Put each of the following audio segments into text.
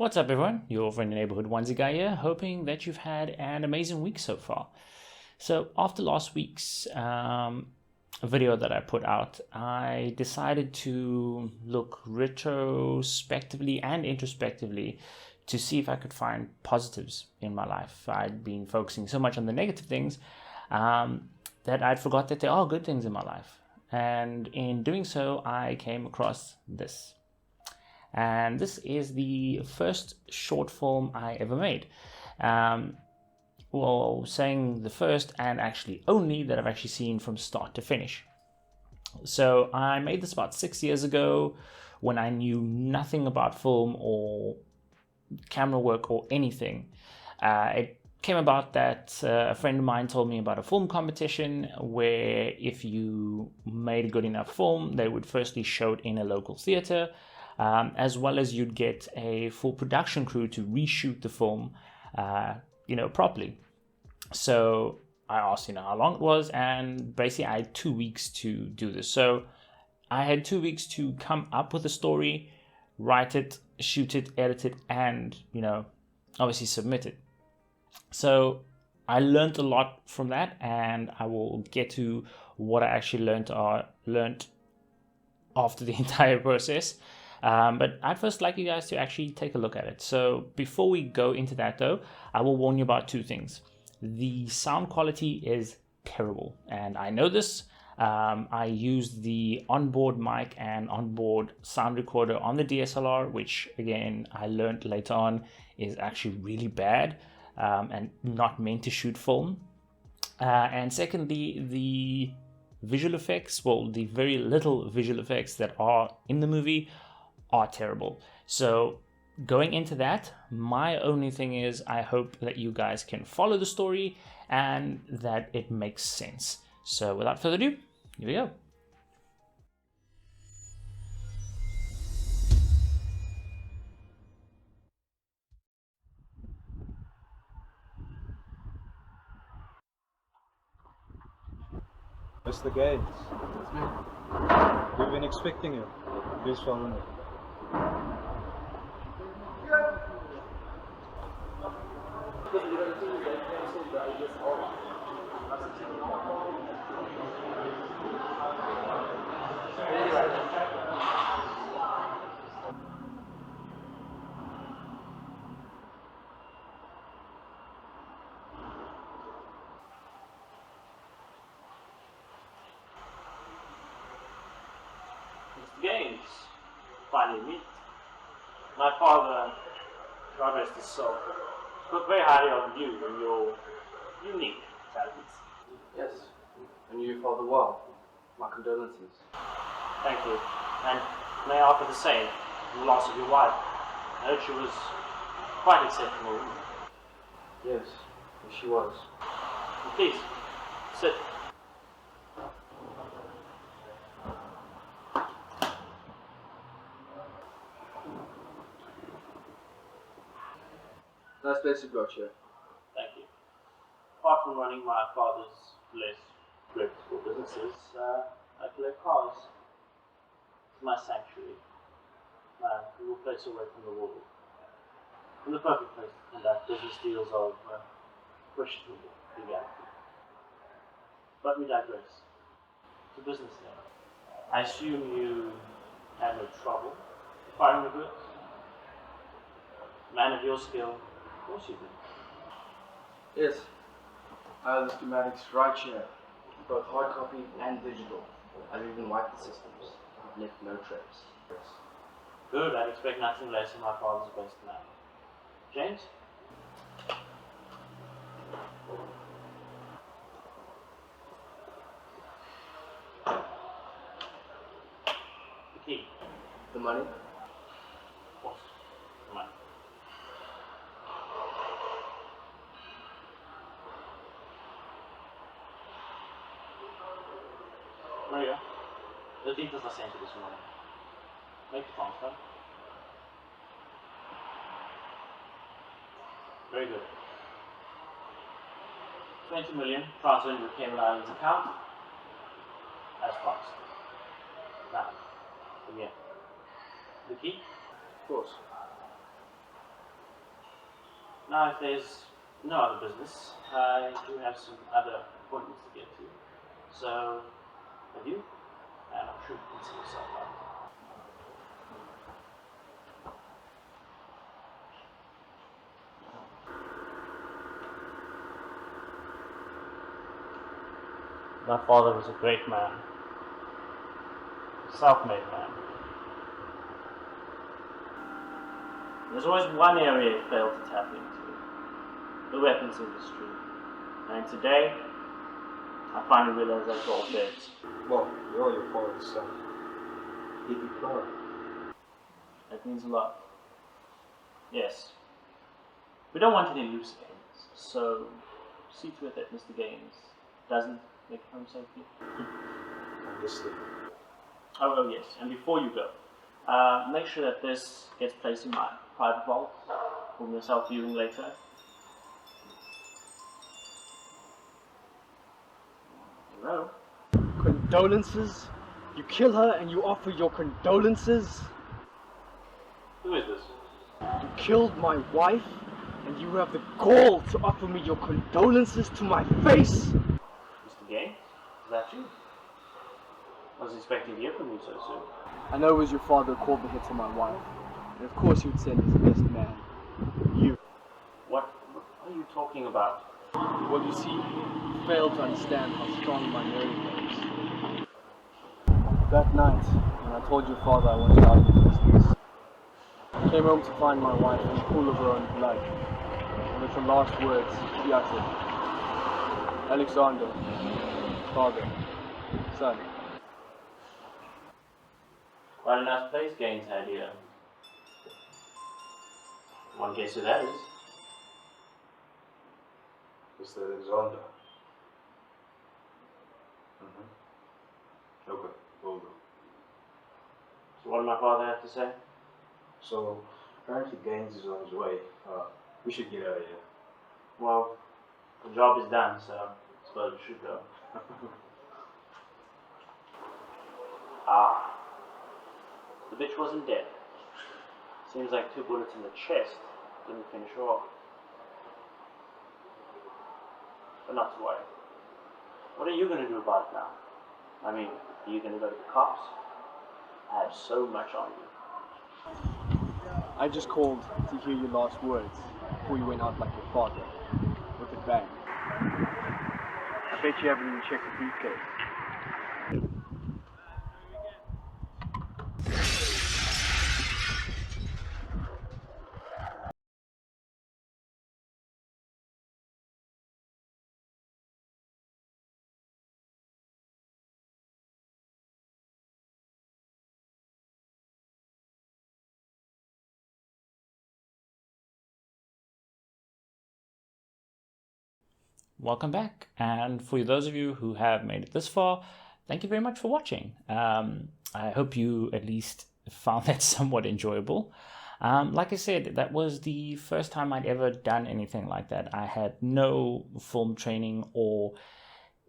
What's up, everyone? Your friendly neighborhood onesie guy here, hoping that you've had an amazing week so far. So, after last week's video that I put out, I decided to look retrospectively and introspectively to see if I could find positives in my life. I'd been focusing so much on the negative things that I'd forgot that there are good things in my life. And in doing so, I came across this. And this is the first short film I ever made. Saying the first and actually only that I've actually seen from start to finish. So I made this about 6 years ago when I knew nothing about film or camera work or anything. It came about that a friend of mine told me about a film competition where if you made a good enough film, they would firstly show it in a local theater, as well as you'd get a full production crew to reshoot the film, properly. So I asked, how long it was, and basically I had 2 weeks to do this. So I had 2 weeks to come up with a story, write it, shoot it, edit it, and, obviously submit it. So I learned a lot from that, and I will get to what I actually learned after the entire process. But I'd first like you guys to actually take a look at it. So before we go into that though, I will warn you about two things. The sound quality is terrible, and I know this. I used the onboard mic and onboard sound recorder on the DSLR, which again, I learned later on is actually really bad and not meant to shoot film. And secondly, the visual effects, the very little visual effects that are in the movie are terrible. So going into that, my only thing is I hope that you guys can follow the story and that it makes sense. So without further ado, here we go. Mr. Gaines, we've been expecting you. Please follow me. Mr. Gaines, finally meet. My father, God rest his soul, spoke very highly of you and your unique talents. Yes, and you father well. My condolences. Thank you. And may I offer the same in the loss of your wife. I heard she was quite exceptional. Yes, she was. Please, sit. Nice place you brought here. Thank you. Apart from running my father's less reputable businesses, I collect cars. It's my sanctuary. My little place away from the world. And the perfect place to conduct business deals of questionable legality. But we digress. To business then. I assume you had no trouble acquiring the goods? Man of your skill, of course you did. Yes, I have the schematics right here, both hard copy and digital. I've even wiped the systems. I've left no trace. Good, I'd expect nothing less of my father's best man. James? The key. The money? Of course. The money. Maria, the details are sent you this morning. Make the transfer. Very good. 20 million transferred into the Cayman Islands account as promised. Now, again, the key. Of course. Now, if there's no other business, I do have some other appointments to get to. So, adieu, and I'm sure you can see yourself out. My father was a great man, a self-made man. There's always one area he failed to tap into, the weapons industry. And today, I finally realized that's all beds. Well, you're your father's son. He'd be proud. That means a lot. Yes. We don't want any loose ends, so see to it that Mr. Gaines doesn't make it home safely. Understood. Oh, yes, and before you go, make sure that this gets placed in my private vault for myself viewing later. Hello? Condolences? You kill her and you offer your condolences? Who is this? You killed my wife and you have the gall to offer me your condolences to my face? Mr. Gaines? Is that you? I was expecting to hear from you so soon. I know it was your father who called the hit to my wife. And of course he would send his best man. You. What are you talking about? Well, you see, you failed to understand how strong my nerve was. That night, when I told your father I wanted out of the business, I came home to find my wife in a pool of her own blood. And with the last words, she uttered, Alexander, father, son. Quite a nice place Gaines had here. One guess who that is. Mr. Alexander. Okay, will do. So what did my father have to say? So, apparently Gaines is on his way. We should get out of here. Well, the job is done, so I suppose we should go. Ah. The bitch wasn't dead. Seems like 2 bullets in the chest didn't finish her off. But not to worry. What are you going to do about it now? I mean, are you going to go to the cops? I have so much on you. I just called to hear your last words before you went out like your father, with a bang. I bet you haven't even checked the briefcase. Welcome back, and for those of you who have made it this far, thank you very much for watching. I hope you at least found that somewhat enjoyable. Like I said, that was the first time I'd ever done anything like that. I had no film training or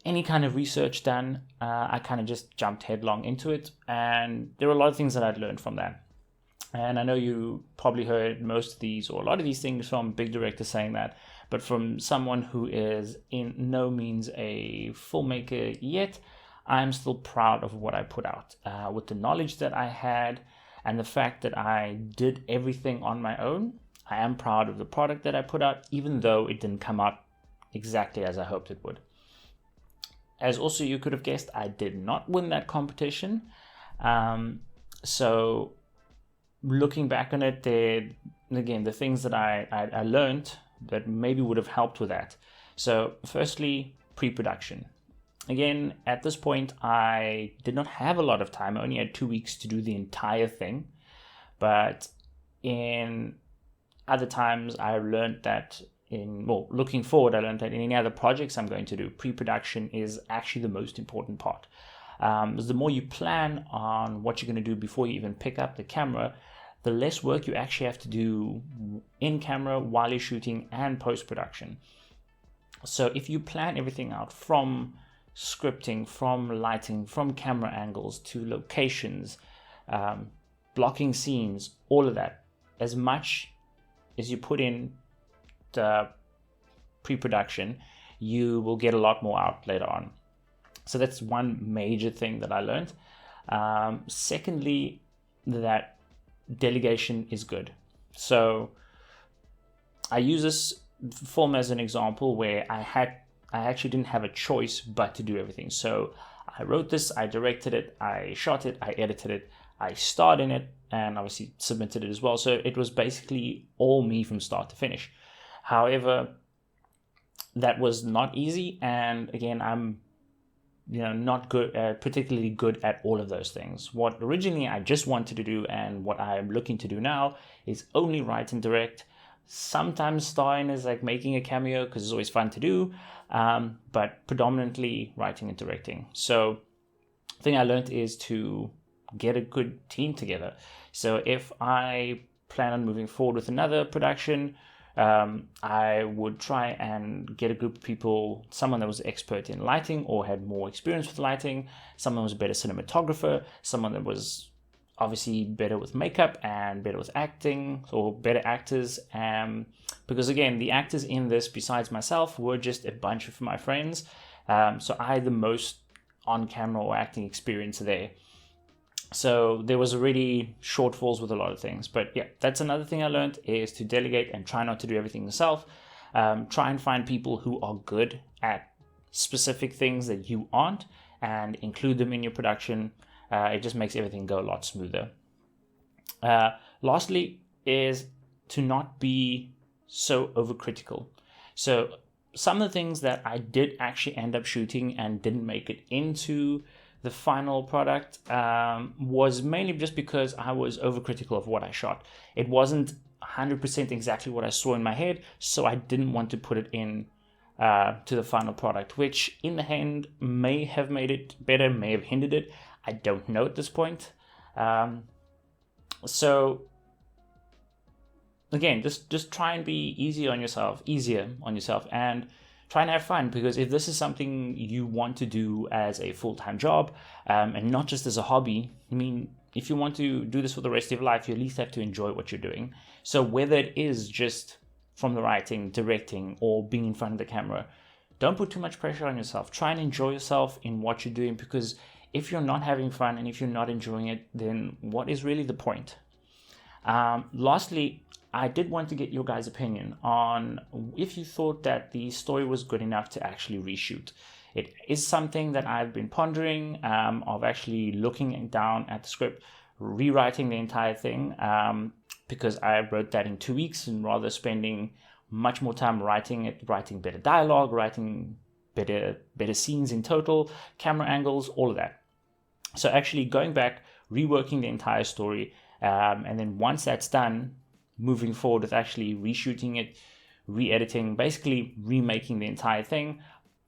any kind of research done. I kind of just jumped headlong into it, and there were a lot of things that I'd learned from that. And I know you probably heard most of these or a lot of these things from big directors saying that, but from someone who is in no means a filmmaker yet, I'm still proud of what I put out. With the knowledge that I had and the fact that I did everything on my own, I am proud of the product that I put out, even though it didn't come out exactly as I hoped it would. As also you could have guessed, I did not win that competition. So looking back on it, again, the things that I learned that maybe would have helped with that. So firstly, pre-production. Again, at this point, I did not have a lot of time. I only had 2 weeks to do the entire thing. But in other times, I learned that looking forward, I learned that in any other projects I'm going to do, pre-production is actually the most important part. Because the more you plan on what you're going to do before you even pick up the camera, the less work you actually have to do in camera while you're shooting and post-production. So if you plan everything out from scripting, from lighting, from camera angles to locations, blocking scenes, all of that, as much as you put in pre-production, you will get a lot more out later on. So that's one major thing that I learned. Secondly, that delegation is good. So I use this film as an example where I actually didn't have a choice but to do everything. So I wrote this, I directed it, I shot it, I edited it, I starred in it, and obviously submitted it as well. So it was basically all me from start to finish. However, that was not easy, and again, I'm not good, particularly good at all of those things. What originally I just wanted to do, and what I'm looking to do now, is only write and direct. Sometimes starring is like making a cameo because it's always fun to do, but predominantly writing and directing. So the thing I learned is to get a good team together. So if I plan on moving forward with another production, I would try and get a group of people, someone that was expert in lighting or had more experience with lighting, someone who was a better cinematographer, someone that was obviously better with makeup and better with acting, or better actors. Because again, the actors in this, besides myself, were just a bunch of my friends. So I had the most on-camera or acting experience there. So there was already shortfalls with a lot of things. But yeah, that's another thing I learned, is to delegate and try not to do everything yourself. Try and find people who are good at specific things that you aren't, and include them in your production. It just makes everything go a lot smoother. Lastly is to not be so overcritical. So some of the things that I did actually end up shooting and didn't make it into the final product was mainly just because I was overcritical of what I shot. It wasn't 100% exactly what I saw in my head, so I didn't want to put it in to the final product, which in the end may have made it better, may have hindered it. I don't know at this point. So again, just try and be easier on yourself, and try and have fun, because if this is something you want to do as a full-time job, and not just as a hobby, I mean, if you want to do this for the rest of your life, you at least have to enjoy what you're doing. So whether it is just from the writing, directing, or being in front of the camera, don't put too much pressure on yourself. Try and enjoy yourself in what you're doing, because if you're not having fun and if you're not enjoying it, then what is really the point? Lastly, I did want to get your guys' opinion on if you thought that the story was good enough to actually reshoot. It is something that I've been pondering, of actually looking down at the script, rewriting the entire thing, because I wrote that in 2 weeks, and rather spending much more time writing it, writing better dialogue, writing better scenes in total, camera angles, all of that. So actually going back, reworking the entire story, and then once that's done, moving forward with actually reshooting it, re-editing, basically remaking the entire thing,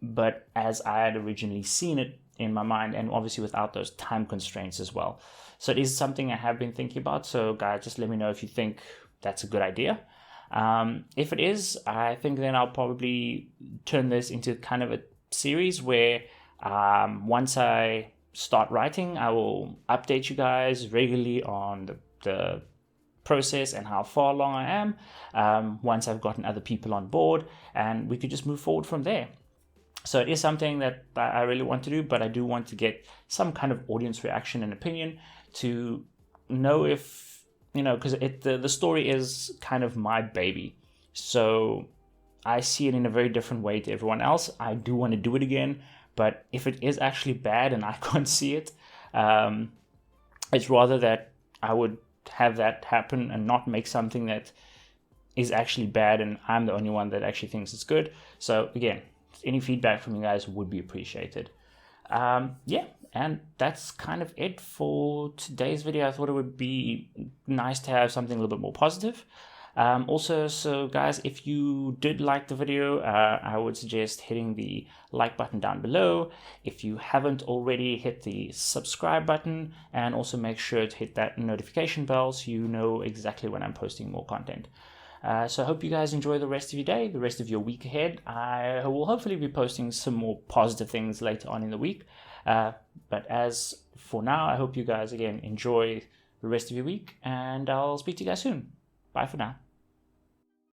but as I had originally seen it in my mind, and obviously without those time constraints as well. So it is something I have been thinking about. So guys, just let me know if you think that's a good idea. If it is, I think then I'll probably turn this into kind of a series where once I start writing, I will update you guys regularly on the process and how far along I am, once I've gotten other people on board, and we could just move forward from there. So it is something that I really want to do, but I do want to get some kind of audience reaction and opinion to know if, because the story is kind of my baby. So I see it in a very different way to everyone else. I do want to do it again, but if it is actually bad and I can't see it, it's rather that I would have that happen and not make something that is actually bad and I'm the only one that actually thinks it's good. So again, any feedback from you guys would be appreciated. Yeah, and that's kind of it for today's video. I thought it would be nice to have something a little bit more positive. Also, so guys, if you did like the video, I would suggest hitting the like button down below. If you haven't already, hit the subscribe button, and also make sure to hit that notification bell so you know exactly when I'm posting more content. So I hope you guys enjoy the rest of your day, the rest of your week ahead. I will hopefully be posting some more positive things later on in the week. But as for now, I hope you guys again enjoy the rest of your week, and I'll speak to you guys soon. Bye for now.